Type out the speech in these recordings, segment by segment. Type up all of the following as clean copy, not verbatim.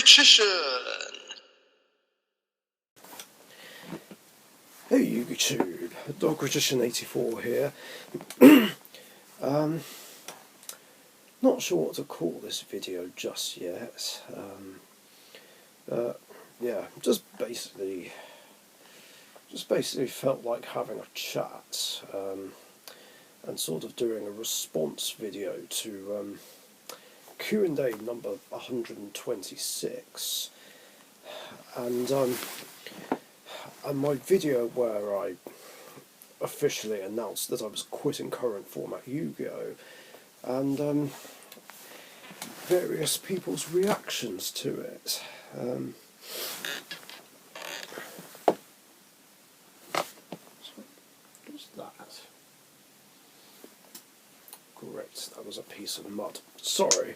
Magician! Hey YouTube, DogMagician84 here. Not sure what to call this video just yet. Yeah, just basically felt like having a chat and sort of doing a response video to Q&A number 126, and my video where I officially announced that I was quitting current format Yu-Gi-Oh! And various people's reactions to it. What's that? Great, that was a piece of mud. Sorry.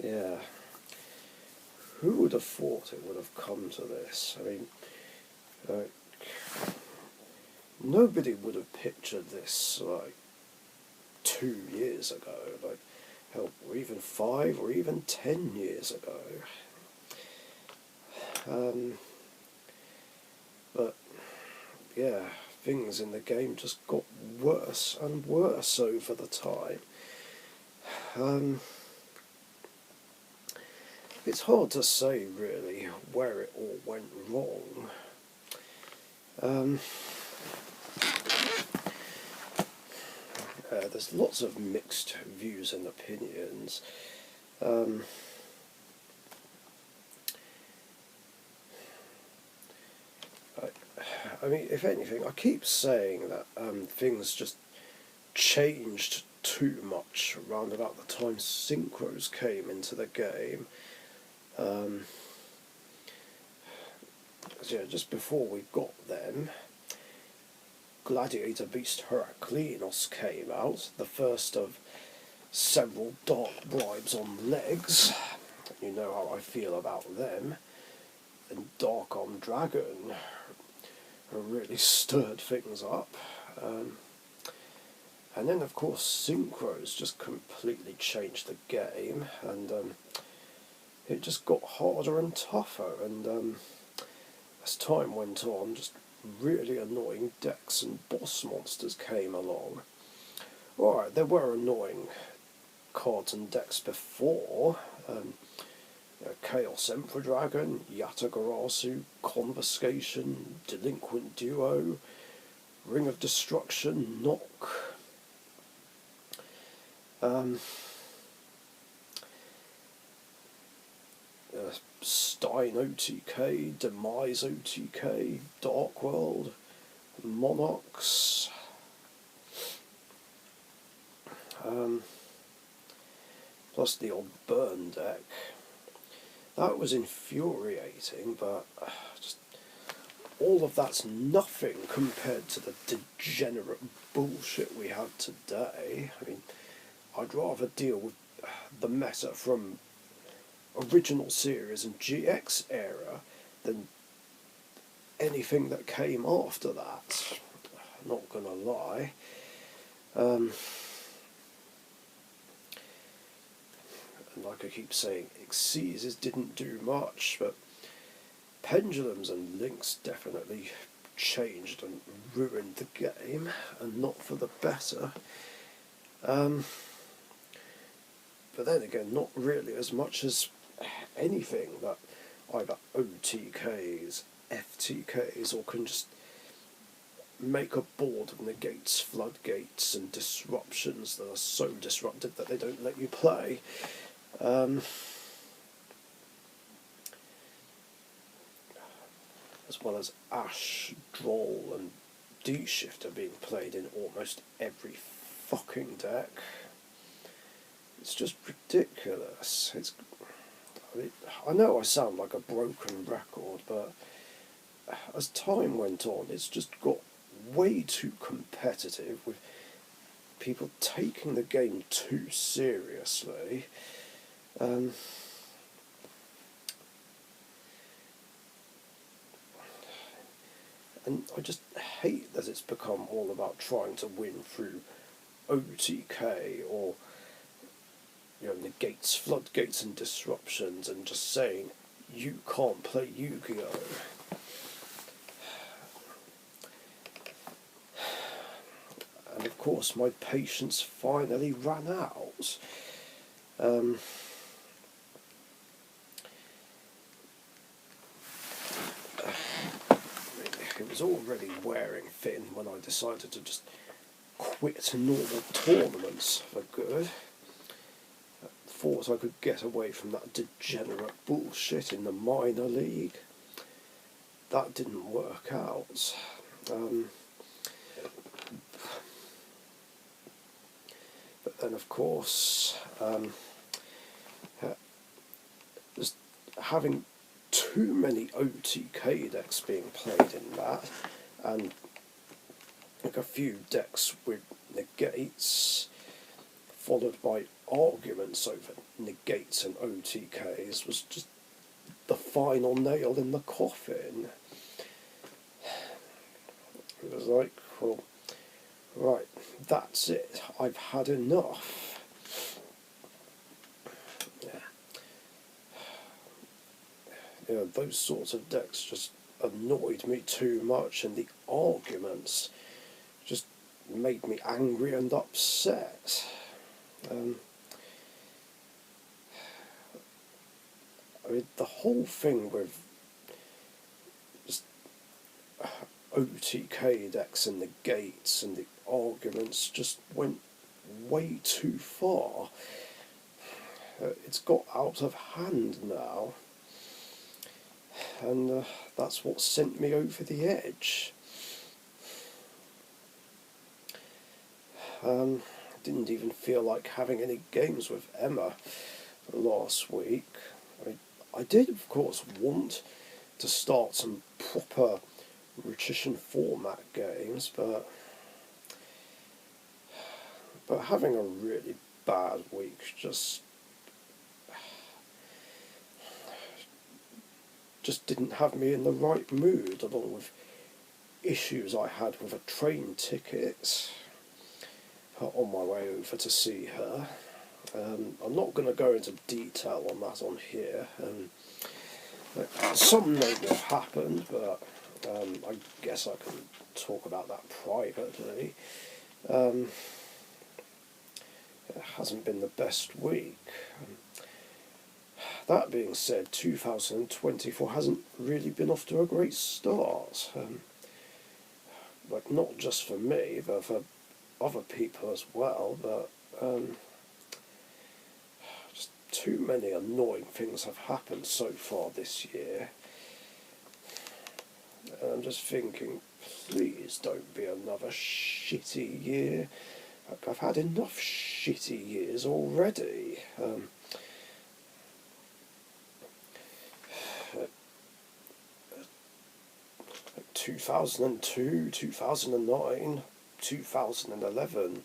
Yeah. Who would have thought it would have come to this? I mean, nobody would have pictured this, 2 years ago, hell, or even 5 or even 10 years ago. But, yeah, things in the game just got worse and worse over the time. It's hard to say, really, where it all went wrong. There's lots of mixed views and opinions. I mean, if anything, I keep saying that things just changed too much around about the time synchros came into the game. Yeah, just before we got them, Gladiator Beast Heraklinos came out, the first of several dark bribes on legs. You know how I feel about them. And Dark Arm Dragon really stirred things up. And then, of course, synchros just completely changed the game, and it just got harder and tougher, and as time went on, just really annoying decks and boss monsters came along. Alright, there were annoying cards and decks before. Chaos Emperor Dragon, Yatagarasu, Conversation, Delinquent Duo, Ring of Destruction, Knock. Stein OTK, Demise OTK, Dark World, Monarchs. Plus the old Burn deck. That was infuriating, but just all of that's nothing compared to the degenerate bullshit we have today. I mean, I'd rather deal with the meta from original series and GX era than anything that came after that. Not gonna lie. And like I keep saying, Xyzes didn't do much, but Pendulums and Links definitely changed and ruined the game, and not for the better. But then again, not really as much as anything that either OTKs, FTKs, or can just make a board that negates floodgates and disruptions that are so disruptive that they don't let you play. As well as Ash, Droll, and D-Shifter being played in almost every fucking deck. It's just ridiculous. I know I sound like a broken record, but as time went on, it's just got way too competitive, with people taking the game too seriously. And I just hate that it's become all about trying to win through OTK, or negates floodgates and disruptions, and just saying you can't play Yu-Gi-Oh. And of course my patience finally ran out. It was already wearing thin when I decided to just quit normal tournaments for good. Thought I could get away from that degenerate bullshit in the minor league. That didn't work out. But then, of course, just having too many OTK decks being played in that, and like a few decks with negates, followed by arguments over negates and OTKs, was just the final nail in the coffin. It was like, well, right, that's it, I've had enough. Those sorts of decks just annoyed me too much, and the arguments just made me angry and upset. The whole thing with just OTK decks and the gates and the arguments just went way too far. It's got out of hand now, and that's what sent me over the edge. Didn't even feel like having any games with Emma last week. I did, of course, want to start some proper Richitian format games, but having a really bad week just didn't have me in the right mood, along with issues I had with a train ticket on my way over to see her. I'm not going to go into detail on that on here. Some know what happened, but I guess I can talk about that privately. It hasn't been the best week. That being said, 2024 hasn't really been off to a great start. Not just for me, but for other people as well. But just too many annoying things have happened so far this year. And I'm just thinking, please don't be another shitty year. I've had enough shitty years already. 2002, 2009, 2011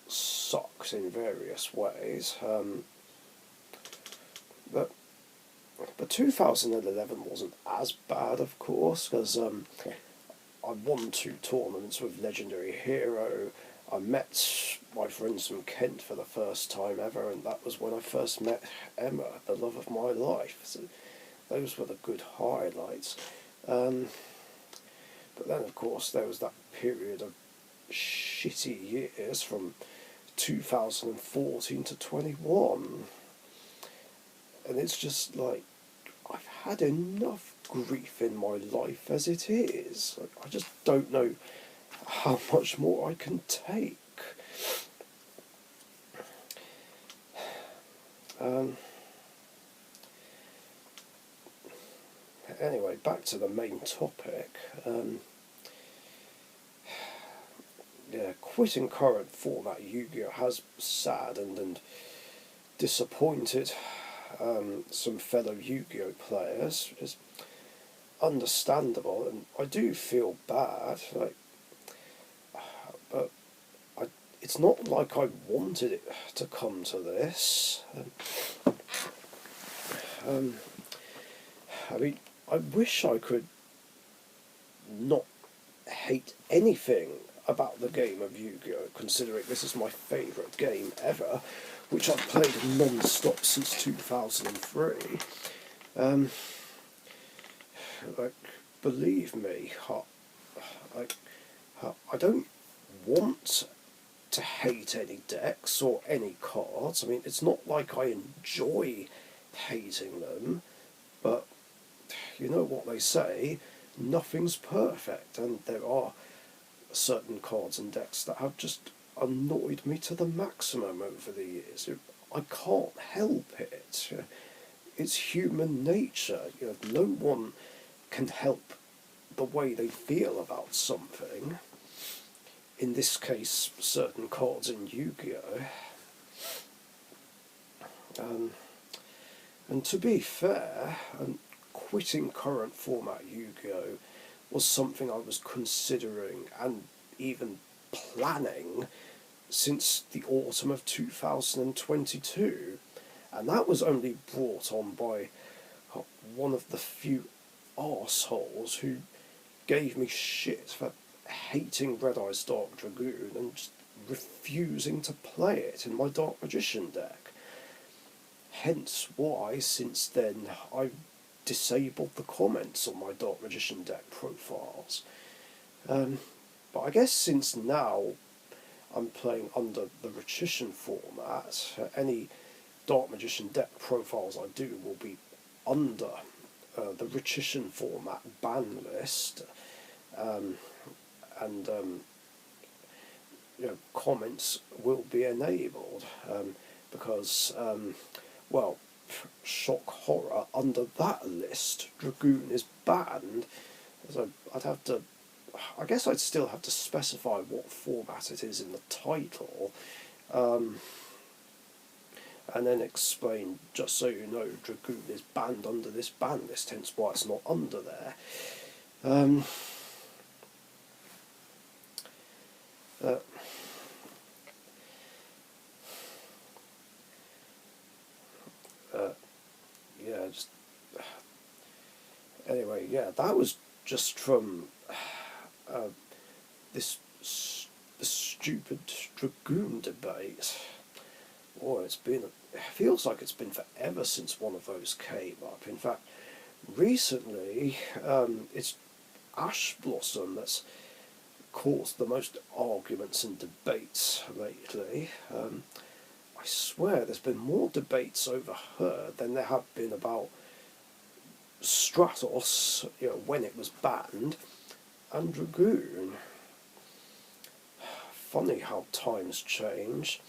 sucks in various ways. But 2011 wasn't as bad, of course, because I won 2 tournaments with Legendary Hero. I met my friends from Kent for the first time ever, and that was when I first met Emma, the love of my life. So those were the good highlights. But then, of course, there was that period of shitty years from 2014 to 21. And it's just like, I've had enough grief in my life as it is. I just don't know how much more I can take. Anyway, back to the main topic. Quitting current format Yu-Gi-Oh! Has saddened and disappointed some fellow Yu-Gi-Oh! Players. It's understandable, and I do feel bad. But it's not like I wanted it to come to this. I wish I could not hate anything about the game of Yu-Gi-Oh, considering this is my favourite game ever, which I've played non-stop since 2003. Like, believe me, I don't want to hate any decks or any cards. I mean, it's not like I enjoy hating them, but you know what they say, nothing's perfect, and there are certain cards and decks that have just annoyed me to the maximum over the years. I can't help it. It's human nature. No one can help the way they feel about something. In this case, certain cards in Yu-Gi-Oh! And to be fair, quitting current format Yu-Gi-Oh! Was something I was considering and even planning since the autumn of 2022. And that was only brought on by one of the few arseholes who gave me shit for hating Red Eyes Dark Dragoon and just refusing to play it in my Dark Magician deck. Hence why, since then, I've disabled the comments on my Dark Magician deck profiles. But I guess since now I'm playing under the Rhetorician format, any Dark Magician deck profiles I do will be under the Rhetorician format ban list, and comments will be enabled, because, well, shock horror, under that list, Dragoon is banned. So I guess I'd still have to specify what format it is in the title, and then explain, just so you know, Dragoon is banned under this ban list, hence why it's not under there. Yeah, just anyway, yeah, that was just from this stupid Dragoon debate. Oh, it feels like it's been forever since one of those came up. In fact, recently, it's Ash Blossom that's caused the most arguments and debates lately. I swear there's been more debates over her than there have been about Stratos, when it was banned, and Dragoon. Funny how times change.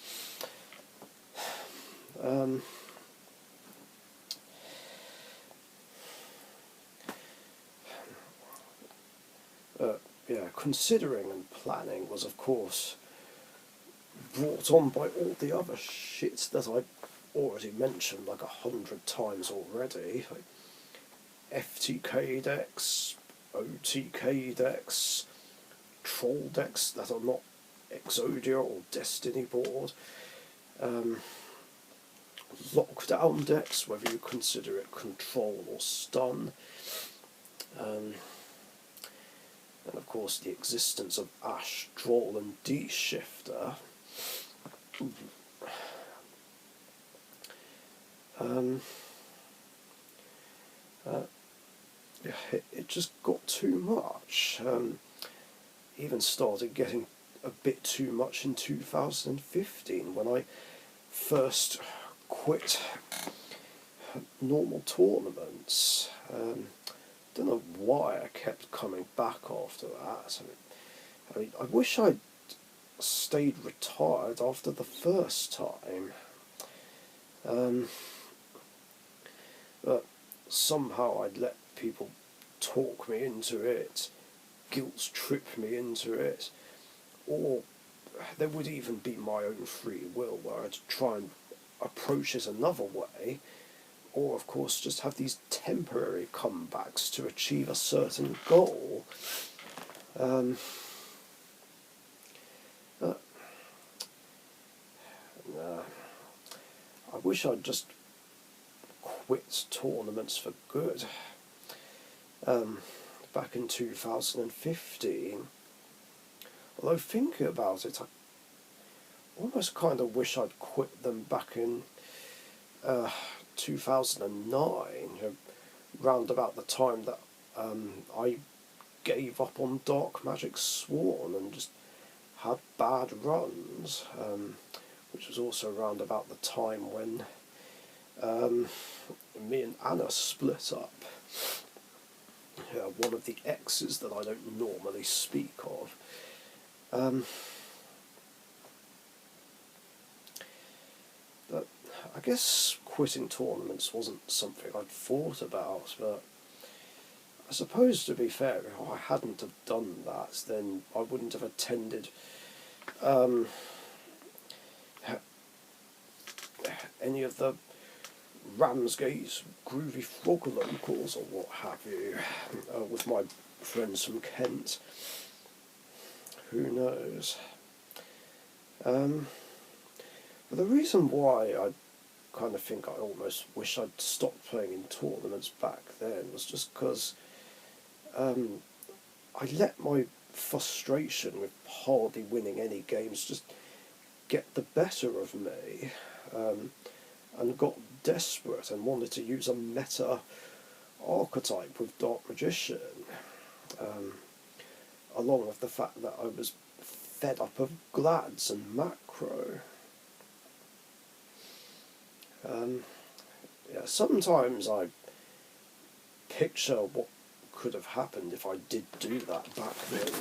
Considering and planning was, of course, brought on by all the other shit that I've already mentioned like 100 times already. Like FTK decks, OTK decks, troll decks that are not Exodia or Destiny board, lockdown decks, whether you consider it control or stun, and of course the existence of Ash, Droll and D-Shifter. It just got too much. Even started getting a bit too much in 2015 when I first quit normal tournaments. Don't know why I kept coming back after that. I wish I'd stayed retired after the first time. But somehow I'd let people talk me into it, guilt trip me into it, or there would even be my own free will where I'd try and approach it another way, or of course just have these temporary comebacks to achieve a certain goal. I wish I'd just quit tournaments for good. Back in 2015, Although thinking about it, I almost kind of wish I'd quit them back in 2009, round about the time that I gave up on Dark Magic Sworn and just had bad runs, which was also around about the time when me and Anna split up. One of the exes that I don't normally speak of. But I guess quitting tournaments wasn't something I'd thought about, but I suppose, to be fair, if I hadn't have done that, then I wouldn't have attended any of the Ramsgate Groovy Frog locals or what have you, with my friends from Kent. Who knows? But the reason why I kind of think I almost wish I'd stopped playing in tournaments back then was just because I let my frustration with hardly winning any games just get the better of me, and got desperate and wanted to use a meta archetype with Dark Magician, along with the fact that I was fed up of Glads and Macro. Sometimes I picture what could have happened if I did do that back then.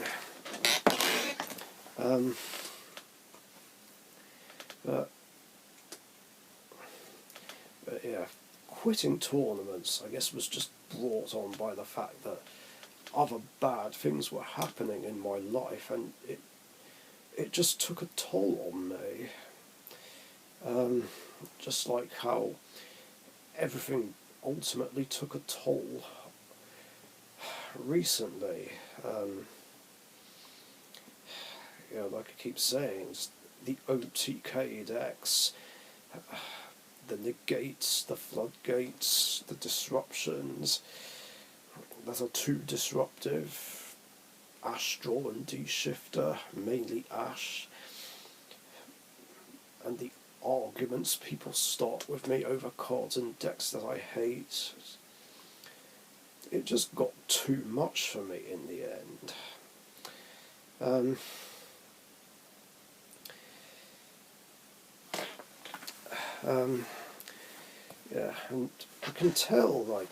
But yeah, quitting tournaments, I guess, was just brought on by the fact that other bad things were happening in my life, and it just took a toll on me. Just like how everything ultimately took a toll recently. Like I keep saying, the OTK decks, the negates, the floodgates, the disruptions that are too disruptive, Astral and D-Shifter, mainly Ash, and the arguments people start with me over cards and decks that I hate. It just got too much for me in the end. And I can tell, like,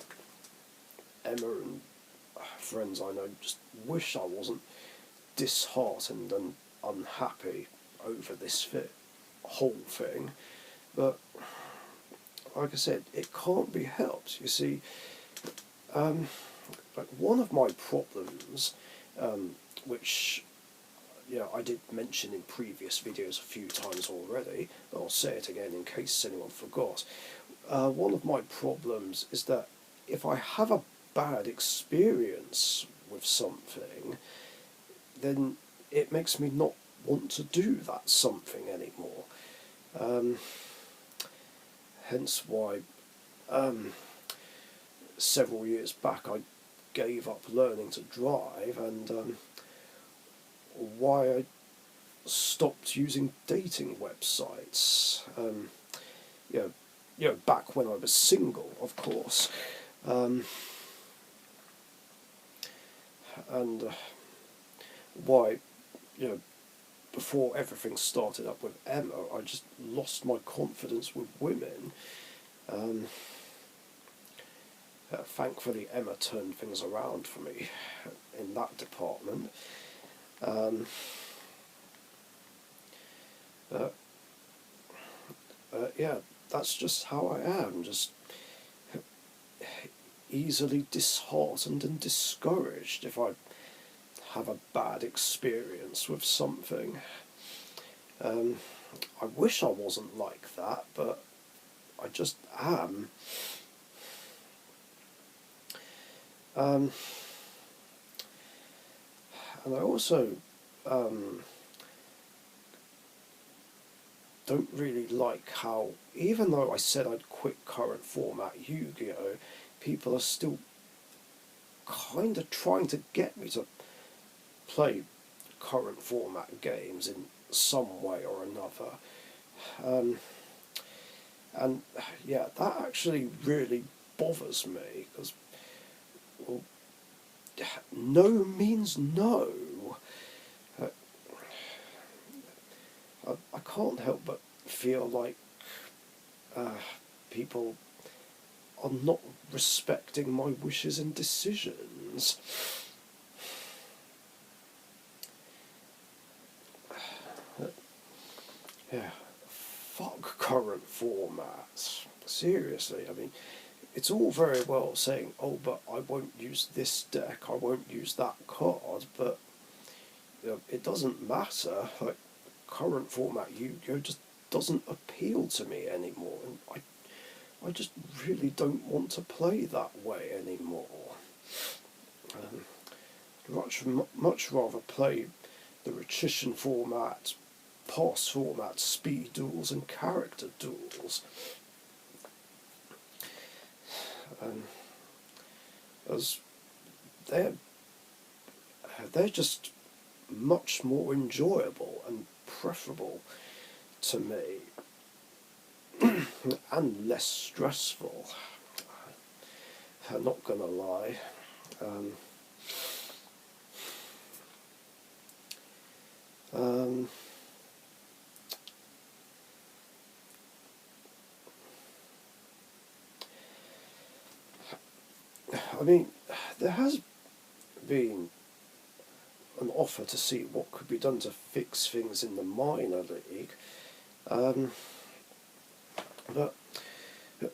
Emma and friends I know just wish I wasn't disheartened and unhappy over this whole thing, but like I said, it can't be helped. You see, like, one of my problems, which I did mention in previous videos a few times already, but I'll say it again in case anyone forgot. One of my problems is that if I have a bad experience with something, then it makes me not want to do that something anymore. Hence why several years back I gave up learning to drive, and why I stopped using dating websites. Back when I was single, of course. And why, before everything started up with Emma, I just lost my confidence with women. Thankfully, Emma turned things around for me in that department. That's just how I am, just easily disheartened and discouraged if I have a bad experience with something. I wish I wasn't like that, but I just am. And I also don't really like how, even though I said I'd quit current format Yu-Gi-Oh!, people are still kind of trying to get me to play current format games in some way or another. Um, and yeah, that actually really bothers me because, well, no means no. Uh, I can't help but feel like uh, people are not respecting my wishes and decisions. Yeah, fuck current formats. Seriously, I mean, it's all very well saying, oh, but I won't use this deck, I won't use that card, but it doesn't matter. Like, current format Yu-Gi-Oh just doesn't appeal to me anymore, and I just really don't want to play that way anymore. Um, much rather play the Retition format, pass format, speed duels, and character duels. As they're they're just much more enjoyable and preferable to me, and less stressful. I'm not gonna lie. Um, um, I mean, there has been an offer to see what could be done to fix things in the minor league, um, but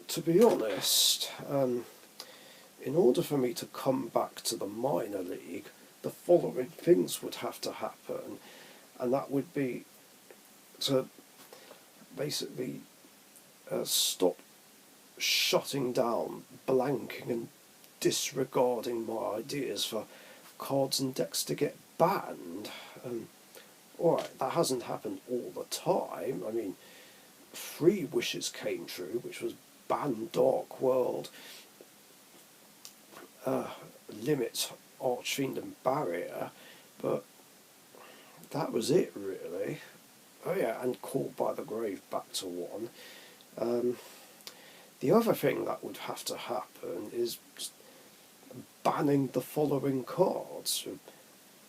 to be honest, in order for me to come back to the minor league, the following things would have to happen, and that would be to basically stop shutting down, blanking, and disregarding my ideas for cards and decks to get banned. Alright, that hasn't happened all the time. I mean, 3 wishes came true, which was ban Dark World, limit Archfiend and Barrier, but that was it really. Oh yeah, and Called by the Grave back to 1. The other thing that would have to happen is banning the following cards: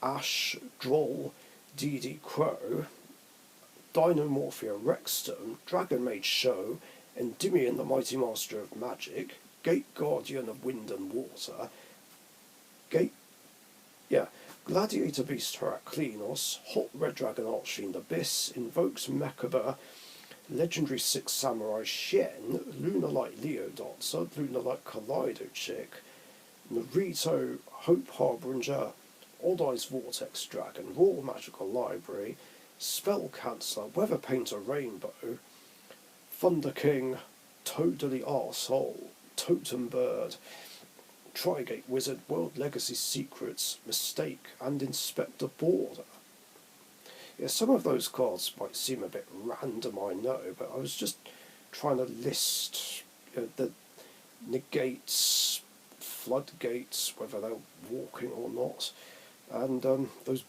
Ash, Droll, DD Crow, Dinomorphia Rexstone, Dragon Maid Show, Endymion the Mighty Master of Magic, Gate Guardian of Wind and Water, Gladiator Beast Heraklinos, Hot Red Dragon Archfiend Abyss, Invokes Mechaba, Legendary 6 Samurai Shen, Lunalight Leodotsa, Lunalight Kaleido Chick, Naruto Hope Harbinger, Odd Eyes Vortex Dragon, Royal Magical Library, Spell Cancer, Weather Painter Rainbow, Thunder King, Totally Arsehole, Totem Bird, Trigate Wizard, World Legacy Secrets, Mistake, and Inspector Border. Yeah, some of those cards might seem a bit random, I know, but I was just trying to list the negates, floodgates, whether they're walking or not, and those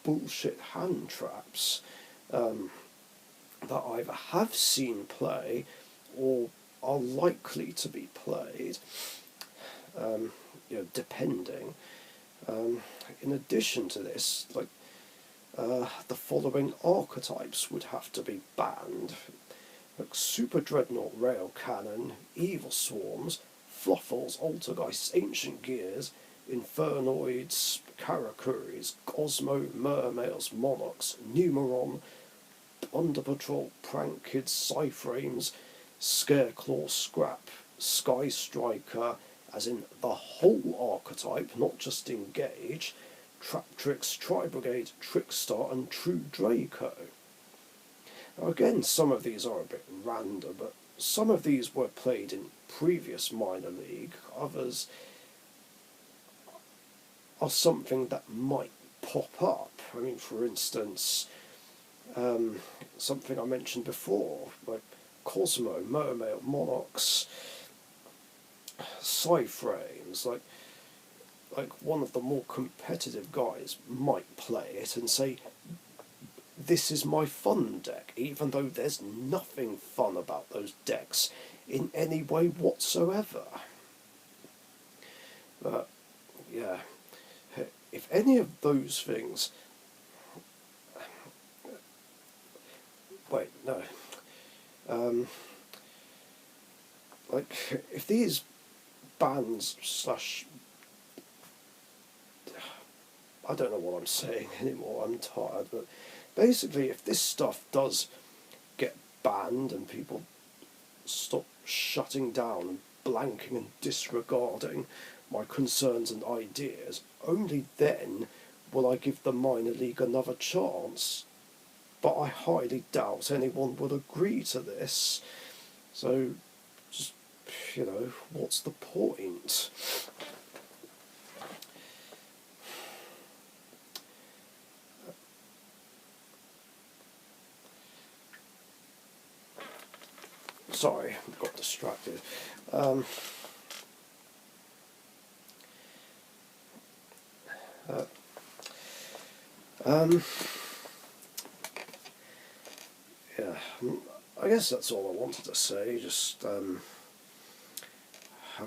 bullshit hand traps that either have seen play or are likely to be played, depending. In addition to this, the following archetypes would have to be banned: like Super Dreadnought Rail Cannon, Evil Swarms, Fluffles, Altergeists, Ancient Gears, Infernoids, Karakuris, Cosmo, Mermails, Monarchs, Numeron, Under Patrol, Prank Kids, Psyframes, Scareclaw, Scrap, Sky Striker, as in the whole archetype, not just Engage, Traptrix, Tri-Brigade, Trickstar, and True Draco. Now again, some of these are a bit random, but some of these were played in previous minor league, others are something that might pop up. I mean, for instance, something I mentioned before, like Cosmo, Mermail, Monarchs, Psyframes, like like one of the more competitive guys might play it and say, this is my fun deck, even though there's nothing fun about those decks in any way whatsoever. But, yeah, if any of those things... Wait, no. Like, if these bands slash... I don't know what I'm saying anymore, I'm tired, but basically if this stuff does get banned and people stop shutting down and blanking and disregarding my concerns and ideas, only then will I give the minor league another chance. But I highly doubt anyone would agree to this. So, just, you know, what's the point? Sorry, I got distracted. Yeah, I guess that's all I wanted to say. Just have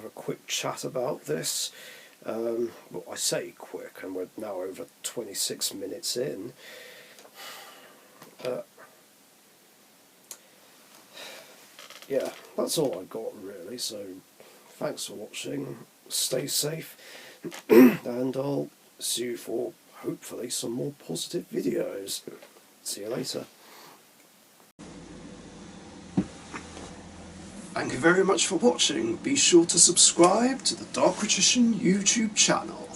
a quick chat about this. Well, I say quick, and we're now over 26 minutes in. Yeah, that's all I got really, so thanks for watching, stay safe, and I'll see you for hopefully some more positive videos. See you later. Thank you very much for watching. Be sure to subscribe to the Dark Magician YouTube channel.